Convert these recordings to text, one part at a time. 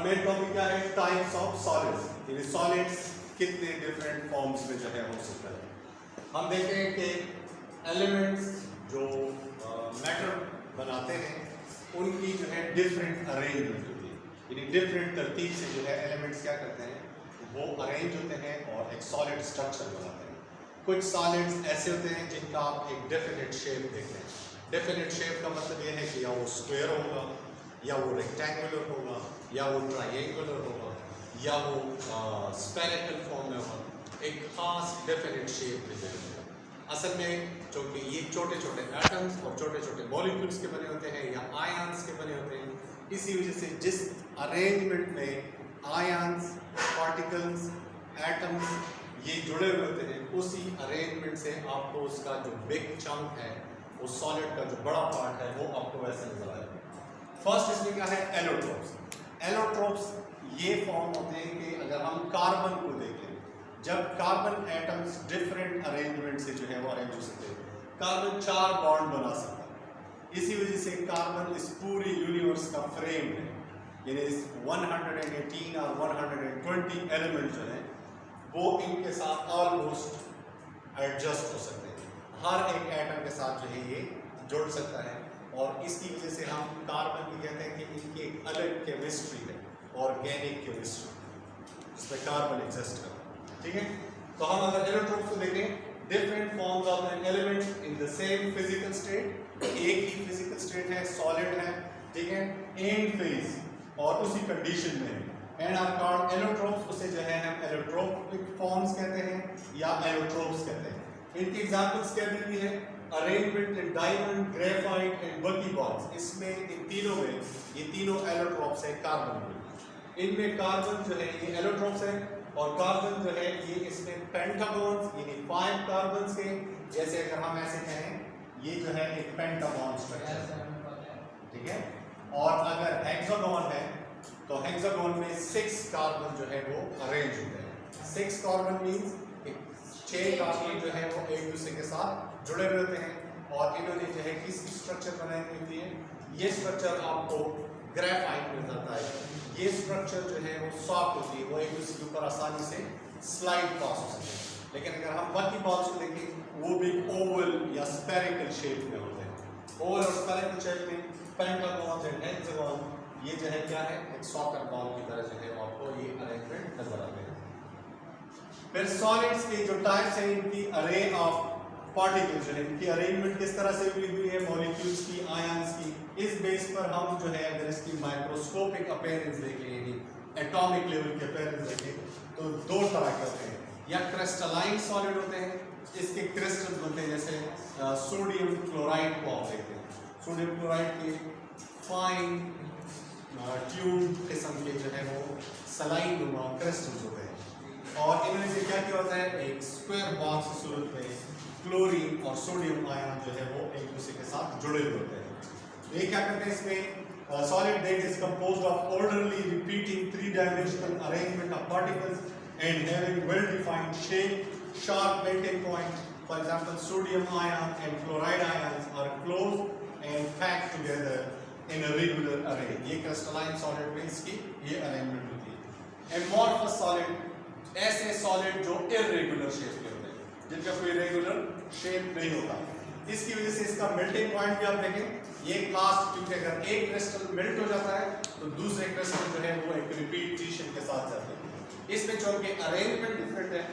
Main topic क्या है? Types of solids. यानी सॉलिड्स कितने डिफरेंट फॉर्म्स में जो है हो सकता है। हम देखते हैं कि एलिमेंट्स जो मैटर बनाते हैं उनकी जो है डिफरेंट अरेंजमेंट होती है, यानी डिफरेंट तरतीब से जो है एलिमेंट्स क्या करते हैं वो अरेंज होते हैं और एक सॉलिड स्ट्रक्चर बनाते हैं। कुछ सॉलिड्स ऐसे होते हैं जिनका आप एक डेफिनेट शेप देखते हैं। डेफिनेट शेप का मतलब ये है कि या वो स्क्वायर होगा, या वो रेक्टेंगुलर होगा, या वो ट्राइंगुलर होगा, या वो स्फेरिकल फॉर्म में होगा, एक खास डेफिनेट शेप में जाएगा। असल में चूँकि ये छोटे छोटे एटम्स और छोटे छोटे मॉलिक्यूल्स के बने होते हैं या आयंस के बने होते हैं, इसी वजह से जिस अरेंजमेंट में आयंस, पार्टिकल्स, एटम्स ये जुड़े हुए होते हैं, उसी अरेंजमेंट से आपको उसका जो बिग चंक है, वो सॉलिड का जो बड़ा पार्ट है, वो आपको वैसे नजर आएगा। फर्स्ट इसमें क्या है? एलोट्रोप्स। एलोट्रोप्स ये फॉर्म होते हैं कि अगर हम कार्बन को देखें, जब कार्बन एटम्स डिफरेंट अरेंजमेंट से जो है वो अरेंज हो सकते हैं, कार्बन 4 बॉन्ड बना सकता है। इसी वजह से कार्बन इस पूरी यूनिवर्स का फ्रेम है, यानी इस 118 और 120 एलिमेंट जो है वो इनके साथ ऑलमोस्ट एडजस्ट हो सकते हैं। हर एक एटम के साथ जो है ये जुड़ सकता है, और इसकी वजह से हम कार्बन की कहते हैं कि इनकी एक अलग केमिस्ट्री है, ऑर्गेनिक केमिस्ट्री, जिसमें कार्बन एग्जिस्ट करता है। ठीक है, तो हम अगर एलोट्रोप्स को देखें, different forms of an element in the same physical state, एक ही फिजिकल स्टेट है, सॉलिड है, ठीक है, इन फेज और उसी कंडीशन में एंड आर कॉल्ड एलोट्रोप्स। उसे जो है हम एलोट्रोपिक फॉर्म्स कहते हैं या एलोट्रोप्स कहते हैं। इनकी एग्जांपल्स क्या दी हुई है? Arrangement in diamond, graphite and buckyballs. इसमें इन तीनों में ये तीनों एलोट्रोप्स है कार्बन में। इनमें कार्बन जो है ये एलोट्रोप्स है, और कार्बन जो है ये इसमें पेंटागॉन्स यानी 5 कार्बन्स के, जैसे अगर हम ऐसे कहें ये जो है एक पेंटागॉन स्ट्रक्चर, ठीक है। और अगर हेक्सागोन है तो हेक्सागोन में 6 कार्बन जो है वो अरेंज होते हैं। 6 कार्बन मींस 6 कार्बन जो है वो एक दूसरे के साथ जुड़े हुए होते हैं, और इन्होंने जो है किसकी स्ट्रक्चर बनाई होती है? ये स्ट्रक्चर आपको ग्रेफाइट में मिलता है। ये स्ट्रक्चर जो है वो सॉफ्ट होती है, वो एक दूसरे के ऊपर आसानी से स्लाइड पास हो सकते हैं। लेकिन अगर हम बाकी बॉल्स को देखें, वो भी ओवल या स्फेरिकल शेप में होते हैं। ओवल और स्फेरिकल शेप में पेंटागॉन एंड हेक्सागोन ये जो है क्या है? एक सॉकर बॉल की तरह जो है आपको ये अरेंजमेंट नजर आते हैं। फिर सॉलिड्स के जो टाइप्स हैं, इनकी अरे ऑफ पार्टिकल्स जो है, इनकी अरेंजमेंट किस तरह से हुई है, मॉलिक्यूल्स की, आयंस की, इस बेस पर हम जो है अगर इसकी माइक्रोस्कोपिक अपीयरेंस देखें, यानी एटॉमिक लेवल के अपीयरेंस देखें, तो 2 तरह के होते हैं। या क्रिस्टलाइन सॉलिड होते हैं, इसके क्रिस्टल्स बनते हैं, जैसे सोडियम क्लोराइड को आप देखते हैं। सोडियम क्लोराइड के फाइन ट्यूब किस्म के जो है वो सलाइन नुमा क्रिस्टल्स होते हैं, और इनमें से क्या क्या होता है? एक स्क्वायर बॉक्स की सूरत में क्लोरीन और सोडियम आयन जो है वो एक दूसरे के साथ जुड़े हुए होते हैं। ये क्या करते हैं? इसमें solid that is composed of orderly repeating 3-dimensional arrangement of particles and having well defined shape, sharp melting point. For example sodium ion and chloride ions are close and packed together in a regular array. ये crystalline solid में इसकी ये arrangement होती है। Amorphous solid ऐसे solid जो irregular shape के होते हैं, जिनका कोई रेगुलर शेप नहीं होता। इसकी वजह से इसका मेल्टिंग पॉइंट भी आप देखें, ये लास्ट, क्योंकि अगर एक क्रिस्टल मेल्ट हो जाता है तो दूसरे क्रिस्टल जो है वो एक रिपीटिशन के साथ जाते हैं। इसमें चूंकि अरेंजमेंट डिफरेंट है,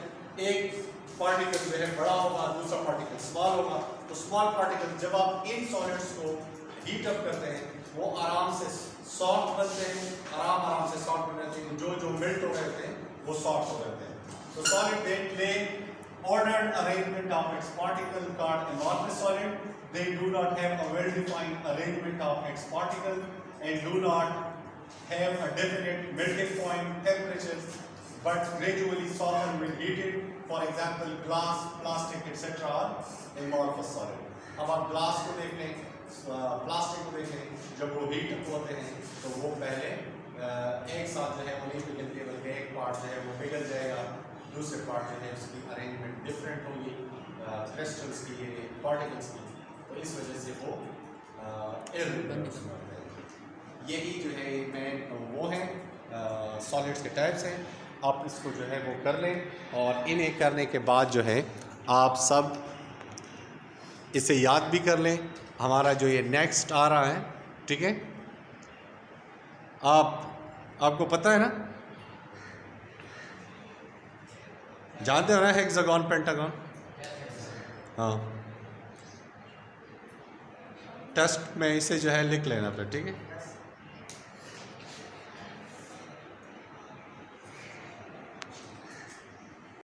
एक पार्टिकल जो है बड़ा होगा, दूसरा पार्टिकल स्मॉल होगा, तो स्मॉल पार्टिकल जब आप इन सॉलिड्स को हीट अप करते हैं वो आराम से सॉफ्ट बनते हैं, आराम से सॉफ्ट बन जाते हैं। जो मेल्ट हो गए थे वो सॉफ्ट हो जाते हैं। तो सॉलिड दैट ले ordered arrangement of its particle called amorphous solid. They do not have a well-defined arrangement of its particles and do not have a definite melting point temperatures, but gradually soften when heated. For example, glass, plastic, etc. are amorphous solid. अब आप glass को देख लें, plastic को देख लें, जब वो हीट अप होते हैं तो वो पहले एक साथ जो है वो नहीं पिघलते, बल्कि एक पार्ट जो है वो पिघल जाएगा, दूसरे पार्ट जो है उसकी अरेंजमेंट डिफरेंट होगी, क्रिस्टल्स की, पार्टिकल्स की, तो इस वजह से वो इर्रेगुलर। यही जो है मेन वो है सॉलिड्स के टाइप्स हैं, आप इसको जो है वो कर लें। और इन्हें करने के बाद जो है आप सब इसे याद भी कर लें। हमारा जो ये नेक्स्ट आ रहा है, ठीक है, आपको पता है ना, जानते हो ना हेक्सागन पेंटागन? हाँ, टेस्ट में इसे जो है लिख लेना फिर, ठीक है।